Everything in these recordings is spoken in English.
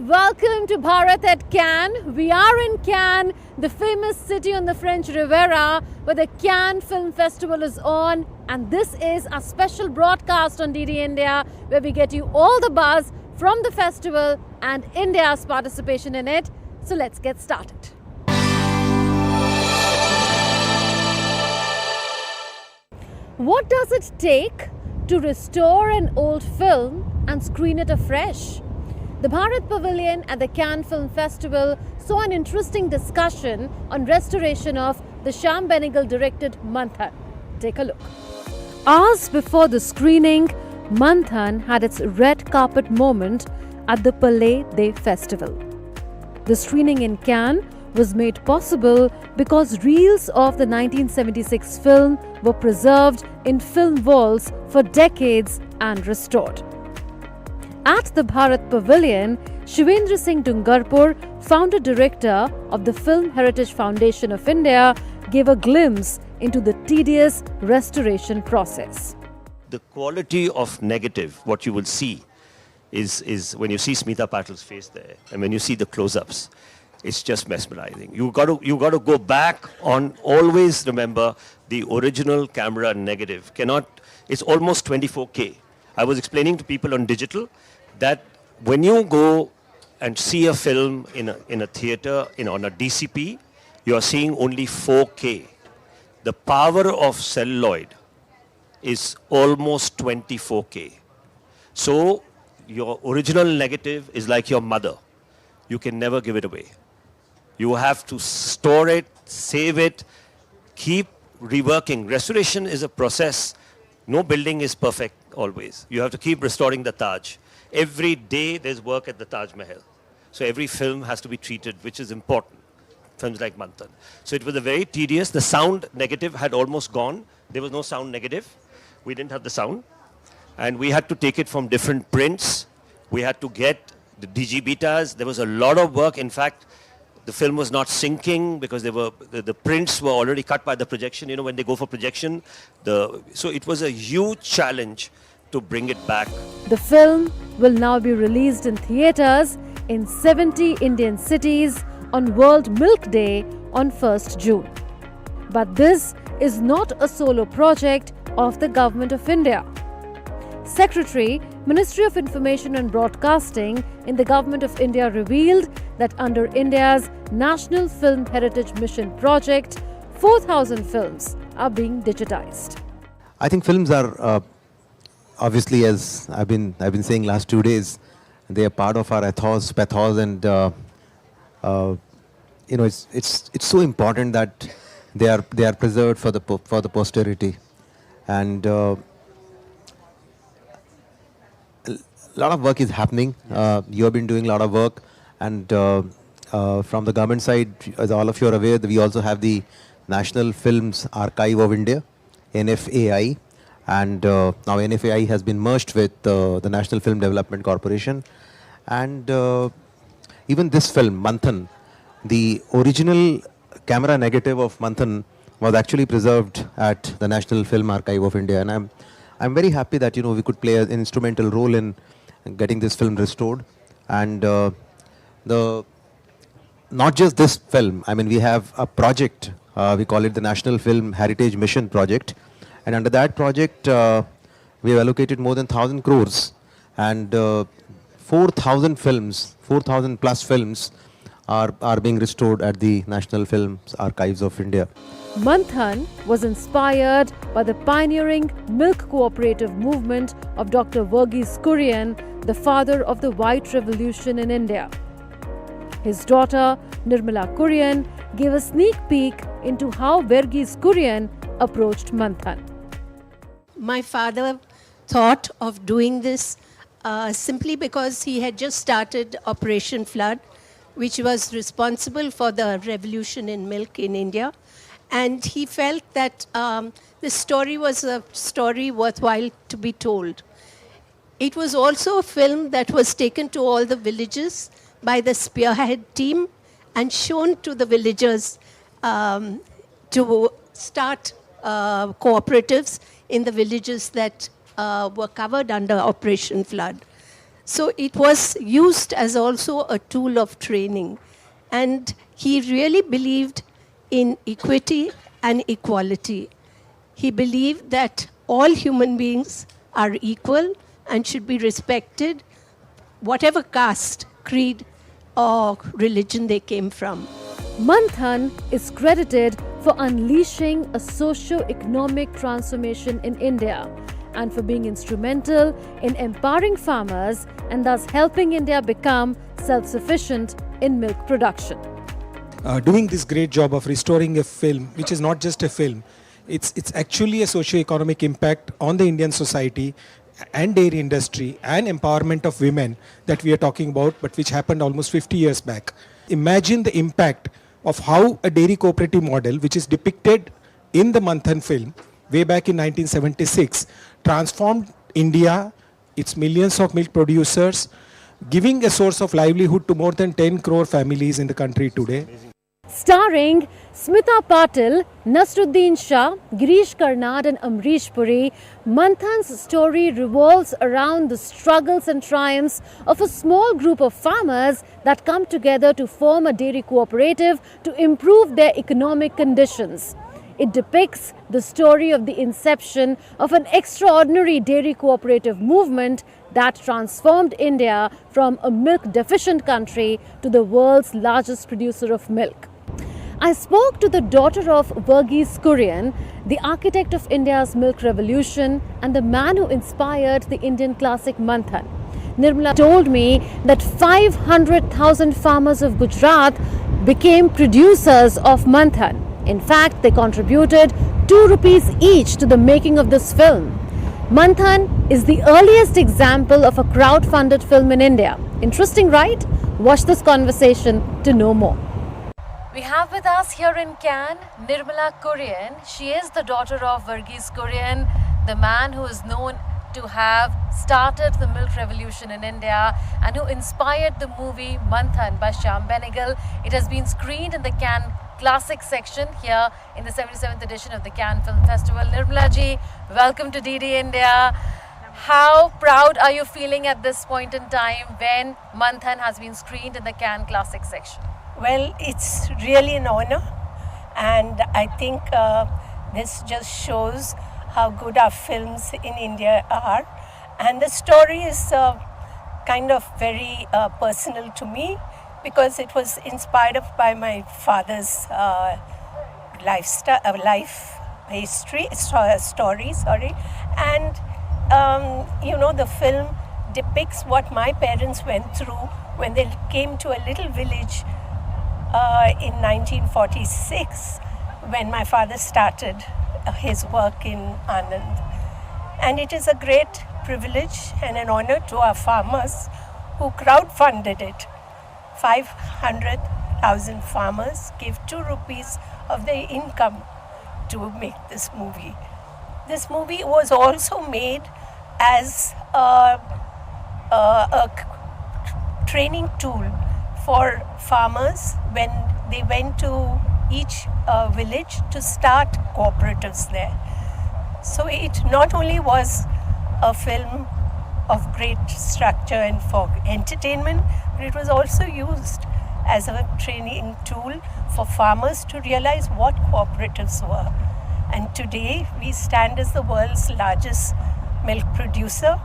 Welcome to Bharat at Cannes. We are in Cannes, the famous city on the French Riviera, where the Cannes Film Festival is on. And this is a special broadcast on DD India, where we get you all the buzz from the festival and India's participation in it. So let's get started. What does it take to restore an old film and screen it afresh? The Bharat Pavilion at the Cannes Film Festival saw an interesting discussion on restoration of the Shyam Benegal directed Manthan. Take a look. Hours before the screening, Manthan had its red carpet moment at the Palais des Festivals. The screening in Cannes was made possible because reels of the 1976 film were preserved in film vaults for decades and restored. At the Bharat Pavilion, Shivendra Singh Dungarpur, founder director of the Film Heritage Foundation of India, gave a glimpse into the tedious restoration process. The quality of negative, what you will see, is when you see Smita Patel's face there, and when you see the close-ups, it's just mesmerizing. You got to go back on. Always remember the original camera negative it's almost 24K. I was explaining to people on digital that when you go and see a film in a theater on a DCP, you are seeing only 4K. The power of celluloid is almost 24K. So your original negative is like your mother. You can never give it away. You have to store it, save it, keep reworking. Restoration is a process. No building is perfect always. You have to keep restoring the Taj. Every day there's work at the Taj Mahal. So every film has to be treated, which is important. Films like Manthan. So it was a very tedious. The sound negative had almost gone. There was no sound negative. We didn't have the sound. And we had to take it from different prints. We had to get the DG betas. There was a lot of work. In fact, the film was not syncing because the prints were already cut by the projection. You know, when they go for projection, so it was a huge challenge to bring it back. The film will now be released in theatres in 70 Indian cities on World Milk Day on 1st June. But this is not a solo project of the Government of India. Secretary, Ministry of Information and Broadcasting in the Government of India revealed that under India's National Film Heritage Mission project, 4,000 films are being digitized. I think films are obviously, as I've been saying last 2 days, they are part of our ethos, pathos, and it's so important that they are preserved for the posterity. And a lot of work is happening. You have been doing a lot of work, and from the government side, as all of you are aware, we also have the National Films Archive of India, NFAI, and now NFAI has been merged with the National Film Development Corporation. And even this film, Manthan, the original camera negative of Manthan was actually preserved at the National Film Archive of India, and I'm very happy that we could play an instrumental role in getting this film restored. And not just this film, I mean, we have a project, we call it the National Film Heritage Mission Project, and under that project we have allocated more than 1,000 crores, and 4,000 films, 4,000 plus films are being restored at the National Films Archives of India. Manthan was inspired by the pioneering milk cooperative movement of Dr. Verghese Kurien, the father of the White Revolution in India. His daughter, Nirmala Kurien, gave a sneak peek into how Verghese Kurien approached Manthan. My father thought of doing this simply because he had just started Operation Flood, which was responsible for the revolution in milk in India. And he felt that this story was a story worthwhile to be told. It was also a film that was taken to all the villages by the spearhead team and shown to the villagers to start cooperatives in the villages that were covered under Operation Flood. So it was used as also a tool of training. And he really believed in equity and equality. He believed that all human beings are equal and should be respected, whatever caste, creed, or religion they came from. Manthan is credited for unleashing a socio-economic transformation in India and for being instrumental in empowering farmers and thus helping India become self-sufficient in milk production. Doing this great job of restoring a film, which is not just a film, it's actually a socio-economic impact on the Indian society and dairy industry and empowerment of women that we are talking about, but which happened almost 50 years back. Imagine the impact of how a dairy cooperative model, which is depicted in the Manthan film way back in 1976, transformed India, its millions of milk producers, giving a source of livelihood to more than 10 crore families in the country today. Starring Smita Patil, Nasruddin Shah, Girish Karnad and Amrish Puri, Manthan's story revolves around the struggles and triumphs of a small group of farmers that come together to form a dairy cooperative to improve their economic conditions. It depicts the story of the inception of an extraordinary dairy cooperative movement that transformed India from a milk-deficient country to the world's largest producer of milk. I spoke to the daughter of Bharat Kurien, the architect of India's milk revolution and the man who inspired the Indian classic Manthan. Nirmala told me that 500,000 farmers of Gujarat became producers of Manthan. In fact, they contributed 2 rupees each to the making of this film. Manthan is the earliest example of a crowd-funded film in India. Interesting, right? Watch this conversation to know more. We have with us here in Cannes Nirmala Kurien. She is the daughter of Bharat Kurien, the man who is known to have started the milk revolution in India and who inspired the movie Manthan by Shyam Benegal. It has been screened in the Cannes Classic section here in the 77th edition of the Cannes Film Festival. Nirmala ji, welcome to DD India. How proud are you feeling at this point in time when Manthan has been screened in the Cannes Classic section? Well, it's really an honor, and I think this just shows how good our films in India are. And the story is kind of very personal to me because it was inspired by my father's life history, story, and the film depicts what my parents went through when they came to a little village in 1946 when my father started his work in Anand. And it is a great privilege and an honor to our farmers who crowdfunded it. 500,000 farmers gave 2 rupees of their income to make this movie. This movie was also made as a training tool for farmers when they went to each village to start cooperatives there. So it not only was a film of great structure and for entertainment, but it was also used as a training tool for farmers to realize what cooperatives were. And today we stand as the world's largest milk producer.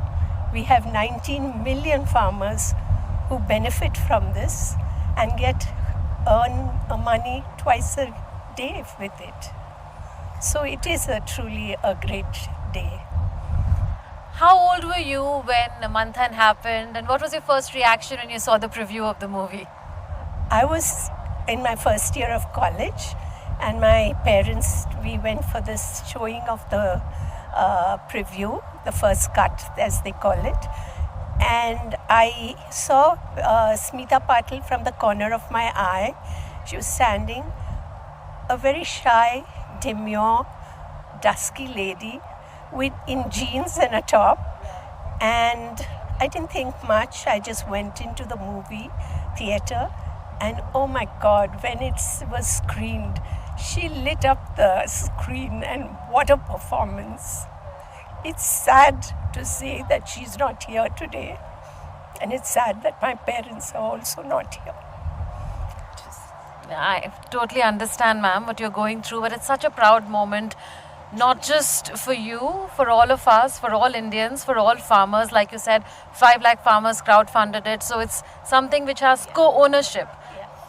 We have 19 million farmers who benefit from this and earn money twice a day with it. So it is truly a great day. How old were you when Manthan happened, and what was your first reaction when you saw the preview of the movie? I was in my first year of college, and my parents, we went for this showing of the preview, the first cut as they call it. And I saw Smita Patil from the corner of my eye. She was standing, a very shy, demure, dusky lady in jeans and a top. And I didn't think much. I just went into the movie theater, and oh my God, when it was screened, she lit up the screen, and what a performance. It's sad to say that she's not here today. And it's sad that my parents are also not here. I totally understand, ma'am, what you're going through, but it's such a proud moment, not just for you, for all of us, for all Indians, for all farmers. Like you said, 5 lakh farmers crowdfunded it. So it's something which has co-ownership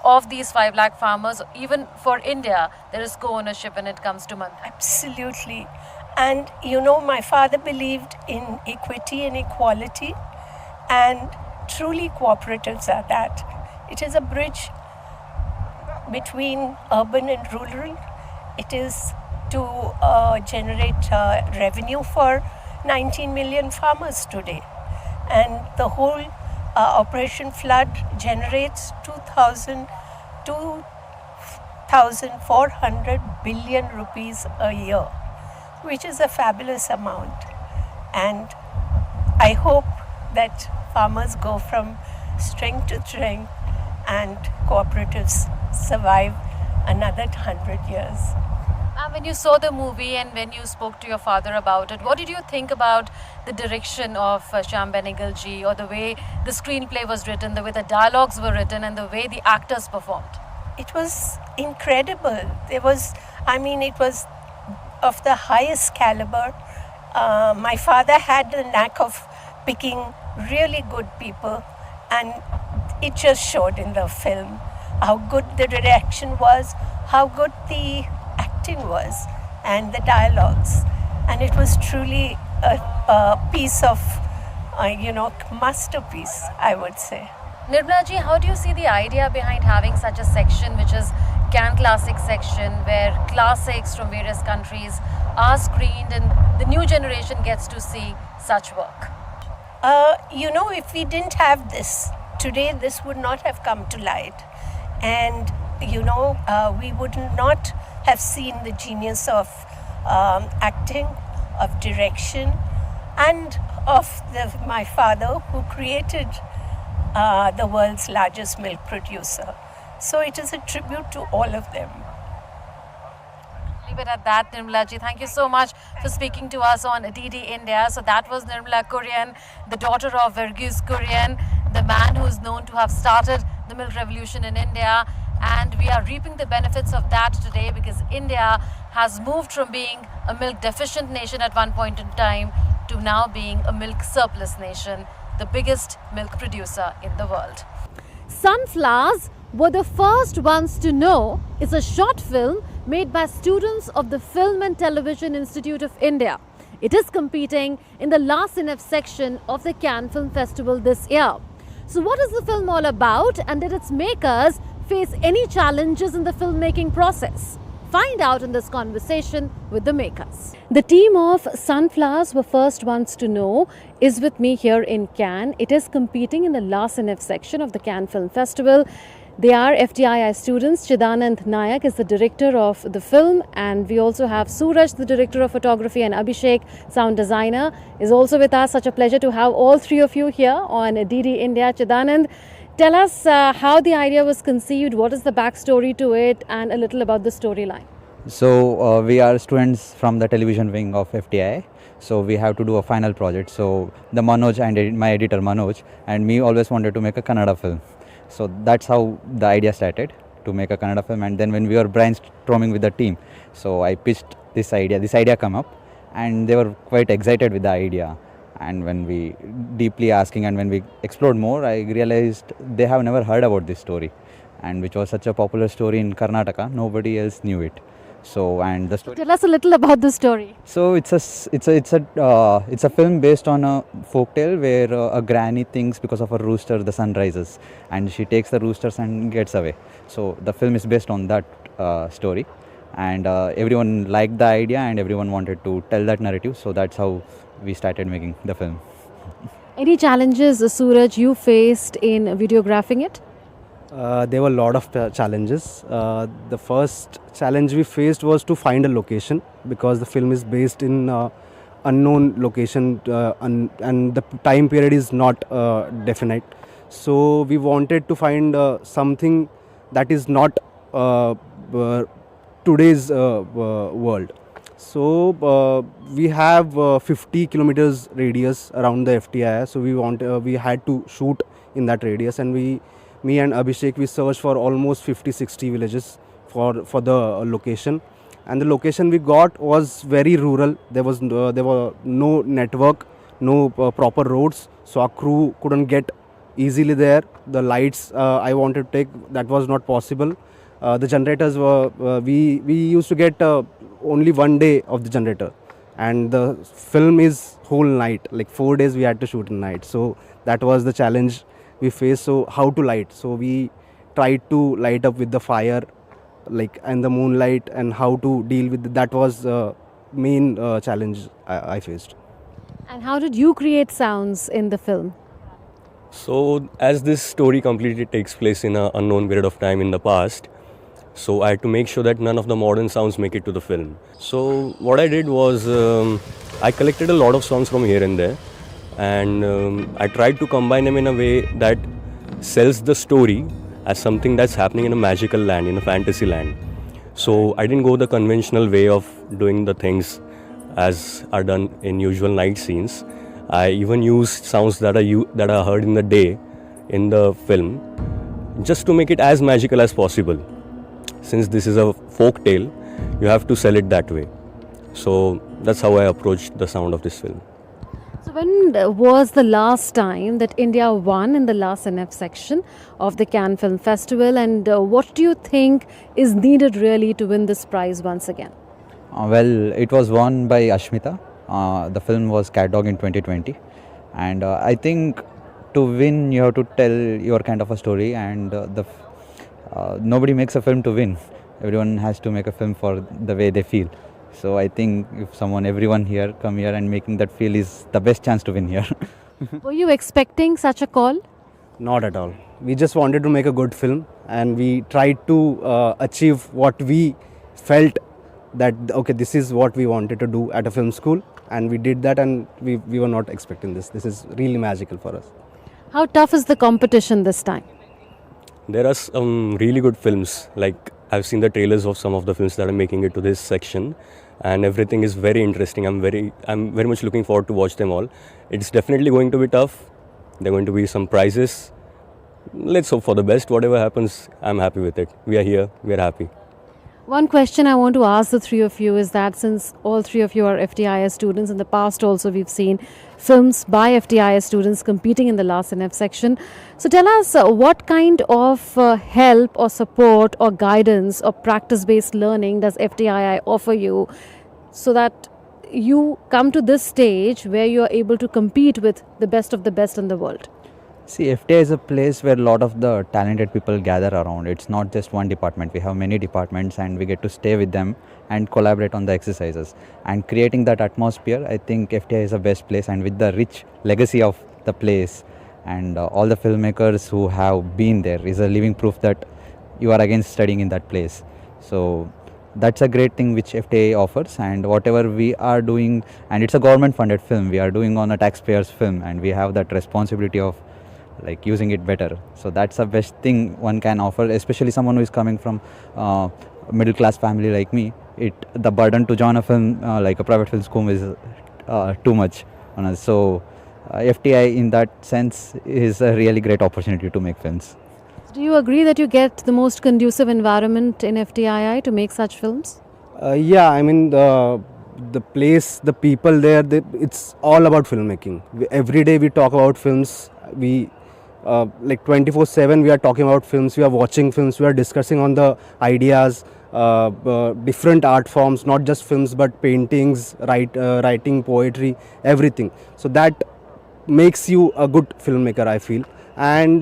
of these 5 lakh farmers. Even for India, there is co-ownership when it comes to Manthan. Absolutely. And you know, my father believed in equity and equality, and truly cooperatives are that. It is a bridge between urban and rural. It is to generate revenue for 19 million farmers today. And the whole Operation Flood generates 2,400 billion rupees a year, which is a fabulous amount. And I hope that farmers go from strength to strength and cooperatives survive another 100 years. When you saw the movie and when you spoke to your father about it, what did you think about the direction of Shyam Benegal ji, or the way the screenplay was written, the way the dialogues were written, and the way the actors performed? It was incredible. It was of the highest caliber. My father had the knack of picking really good people, and it just showed in the film how good the direction was, how good the acting was, and the dialogues. And it was truly a piece of, masterpiece, I would say. Nirmala ji, how do you see the idea behind having such a section, which is Can Classic section, where classics from various countries are screened and the new generation gets to see such work? If we didn't have this, today this would not have come to light. And, we would not have seen the genius of acting, of direction, and of my father, who created the world's largest milk producer. So it is a tribute to all of them. Leave it at that, Nirmala ji. Thank you so much for speaking to us on DD India. So that was Nirmala Kurien, the daughter of Verghese Kurien, the man who is known to have started the milk revolution in India. And we are reaping the benefits of that today, because India has moved from being a milk deficient nation at one point in time to now being a milk surplus nation, the biggest milk producer in the world. Sunflowers Were the First Ones to Know is a short film made by students of the Film and Television Institute of India. It is competing in the last NF section of the Cannes Film Festival this year. So what is the film all about, and did its makers face any challenges in the filmmaking process? Find out in this conversation with the makers. The team of Sunflowers Were First Ones to Know is with me here in Cannes. It is competing in the last NF section of the Cannes Film Festival. They are FTII students. Chidanand Nayak is the director of the film, and we also have Suraj, the director of photography, and Abhishek, sound designer, is also with us. Such a pleasure to have all three of you here on DD India. Chidanand, tell us how the idea was conceived, what is the backstory to it, and a little about the storyline. So we are students from the television wing of FTI. So we have to do a final project. So the Manoj and my editor Manoj and me always wanted to make a Kannada film. So that's how the idea started, to make a Kannada film. And then when we were brainstorming with the team, so I pitched this idea came up, and they were quite excited with the idea. And when we deeply asking and when we explored more, I realized they have never heard about this story, and which was such a popular story in Karnataka, nobody else knew it. So, and the story. Tell us a little about the story. So it's a film based on a folktale where a granny thinks because of a rooster the sun rises, and she takes the roosters and gets away. So the film is based on that story, and everyone liked the idea and everyone wanted to tell that narrative. So that's how we started making the film. Any challenges, Suraj, you faced in videographing it? There were a lot of challenges. The first challenge we faced was to find a location, because the film is based in unknown location and the time period is not definite. So we wanted to find something that is not today's world. So we have 50 kilometers radius around the FTII. So we had to shoot in that radius, and me and Abhishek, we searched for almost 50-60 villages for the location. And the location we got was very rural. There were no network, no proper roads, so our crew couldn't get easily there. The lights I wanted to take, that was not possible. The generators were we used to get only one day of the generator, and the film is whole night, like 4 days we had to shoot in night. So that was the challenge we faced. So how to light? So we tried to light up with the fire, like, and the moonlight, and how to deal with that was main challenge I faced. And how did you create sounds in the film? So as this story completely takes place in an unknown period of time in the past, so I had to make sure that none of the modern sounds make it to the film. So what I did was I collected a lot of songs from here and there, and I tried to combine them in a way that sells the story as something that's happening in a magical land, in a fantasy land. So I didn't go the conventional way of doing the things as are done in usual night scenes. I even used sounds that are heard in the day in the film, just to make it as magical as possible. Since this is a folk tale, you have to sell it that way. So that's how I approached the sound of this film. So when was the last time that India won in the last NF section of the Cannes Film Festival, and what do you think is needed really to win this prize once again? Well, it was won by Ashmita. The film was Cat Dog in 2020, and I think to win you have to tell your kind of a story, and nobody makes a film to win. Everyone has to make a film for the way they feel. So I think if everyone here come here and making that feel is the best chance to win here. Were you expecting such a call? Not at all. We just wanted to make a good film, and we tried to achieve what we felt that, okay, this is what we wanted to do at a film school, and we did that, and we were not expecting this. This is really magical for us. How tough is the competition this time? There are some really good films, like I've seen the trailers of some of the films that are making it to this section, and everything is very interesting. I'm very much looking forward to watch them all. It's definitely going to be tough. There are going to be some prizes. Let's hope for the best. Whatever happens, I'm happy with it. We are here, we are happy. One question I want to ask the three of you is that since all three of you are FTII students, in the past also we've seen films by FTII students competing in the last NF section. So tell us what kind of help or support or guidance or practice-based learning does FTII offer you so that you come to this stage where you are able to compete with the best of the best in the world? See, FTI is a place where a lot of the talented people gather around. It's not just one department. We have many departments, and we get to stay with them and collaborate on the exercises. And creating that atmosphere, I think FTI is the best place, and with the rich legacy of the place and all the filmmakers who have been there is a living proof that you are again studying in that place. So that's a great thing which FTI offers, and whatever we are doing, and it's a government funded film, we are doing on a taxpayer's film, and we have that responsibility of like using it better. So that's the best thing one can offer, especially someone who is coming from middle class family like me. The burden to join a film like a private film school is too much on us. So FTI in that sense is a really great opportunity to make films. Do you agree that you get the most conducive environment in FTII to make such films? Yeah, I mean the place, the people there, it's all about filmmaking. Every day we talk about films. We like 24/7 we are talking about films, we are watching films, we are discussing on the ideas, different art forms, not just films but paintings, writing, poetry, everything. So that makes you a good filmmaker, I feel. And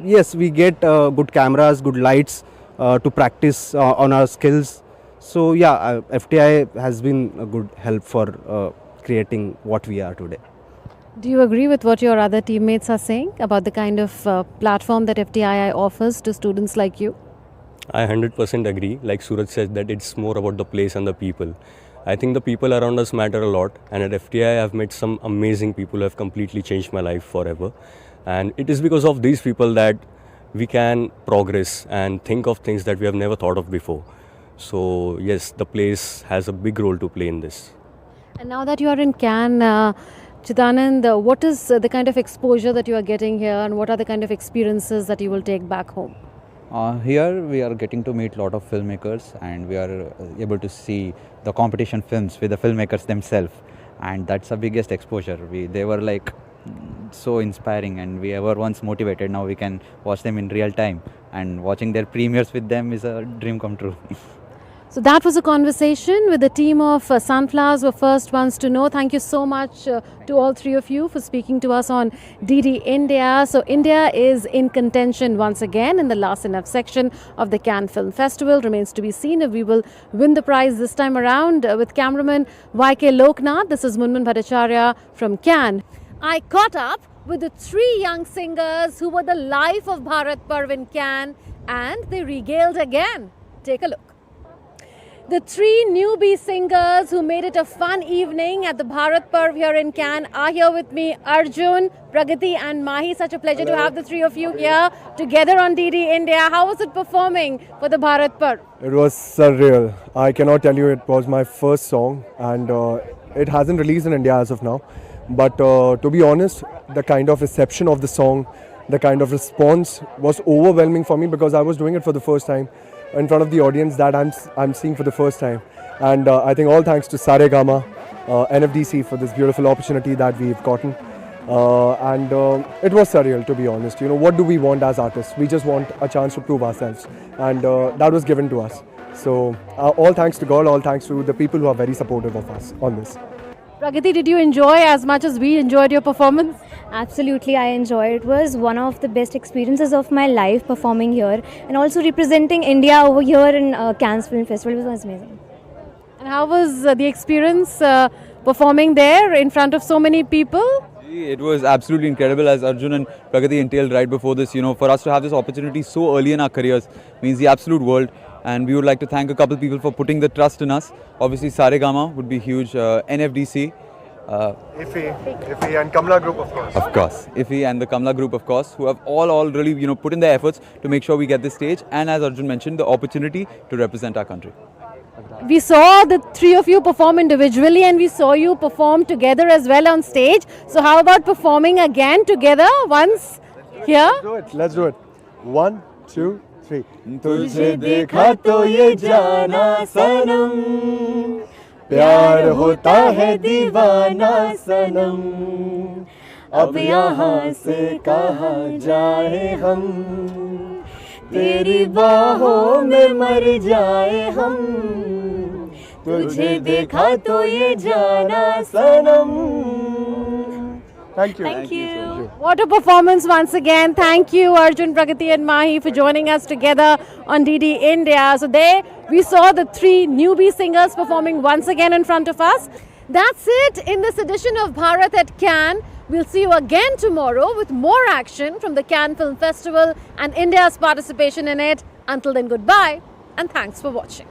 yes, we get good cameras, good lights to practice on our skills. So yeah, FTI has been a good help for creating what we are today. Do you agree with what your other teammates are saying about the kind of platform that FTII offers to students like you? I 100% agree. Like Suraj said, that it's more about the place and the people. I think the people around us matter a lot, and at FTII I've met some amazing people who have completely changed my life forever. And it is because of these people that we can progress and think of things that we have never thought of before. So yes, the place has a big role to play in this. And now that you are in Cannes, Chidanand, what is the kind of exposure that you are getting here, and what are the kind of experiences that you will take back home? Here we are getting to meet a lot of filmmakers, and we are able to see the competition films with the filmmakers themselves, and that's the biggest exposure. They were like so inspiring, and we were once motivated. Now we can watch them in real time, and watching their premieres with them is a dream come true. So that was a conversation with the team of Sunflowers were first ones to know. Thank you so much to all three of you for speaking to us on DD India. So India is in contention once again in the last enough section of the Cannes Film Festival. Remains to be seen if we will win the prize this time around. With cameraman YK Loknath, this is Munmun Bhattacharya from Cannes. I caught up with the three young singers who were the life of Bharat Parv in Cannes, and they regaled again. Take a look. The three newbie singers who made it a fun evening at the Bharat Parv here in Cannes are here with me, Arjun, Pragati and Mahi. Such a pleasure to have the three of you here together on DD India. How was it performing for the Bharat Parv? It was surreal. I cannot tell you, it was my first song, and it hasn't released in India as of now. But to be honest, the kind of reception of the song, the kind of response was overwhelming for me, because I was doing it for the first time in front of the audience that I'm seeing for the first time. And I think all thanks to Saregama, NFDC for this beautiful opportunity that we've gotten. And it was surreal, to be honest. You know, what do we want as artists? We just want a chance to prove ourselves, and that was given to us. So all thanks to God, all thanks to the people who are very supportive of us on this. Pragati, did you enjoy as much as we enjoyed your performance? Absolutely, I enjoyed it. It was one of the best experiences of my life performing here, and also representing India over here in Cannes Film Festival. It was amazing. And how was the experience performing there in front of so many people? It was absolutely incredible, as Arjun and Pragati entailed right before this. You know, for us to have this opportunity so early in our careers means the absolute world. And we would like to thank a couple of people for putting the trust in us. Obviously, Saregama would be huge. NFDC. IFI and Kamla Group, of course. Of course. IFI and the Kamla Group, of course, who have all really, put in their efforts to make sure we get this stage. And as Arjun mentioned, the opportunity to represent our country. We saw the three of you perform individually, and we saw you perform together as well on stage. So how about performing again together once here? Let's do it. 1, 2, 3. तुझे देखा तो ये जाना सनम, प्यार होता है दीवाना सनम, अब यहाँ से कहाँ जाए हम, तेरी बाहों में मर जाए हम, तुझे देखा तो ये जाना सनम. Thank you. Thank you. What a performance once again. Thank you, Arjun, Pragati and Mahi, for joining us together on DD India. So there we saw the three newbie singers performing once again in front of us. That's it in this edition of Bharat at Cannes. We'll see you again tomorrow with more action from the Cannes Film Festival and India's participation in it. Until then, goodbye and thanks for watching.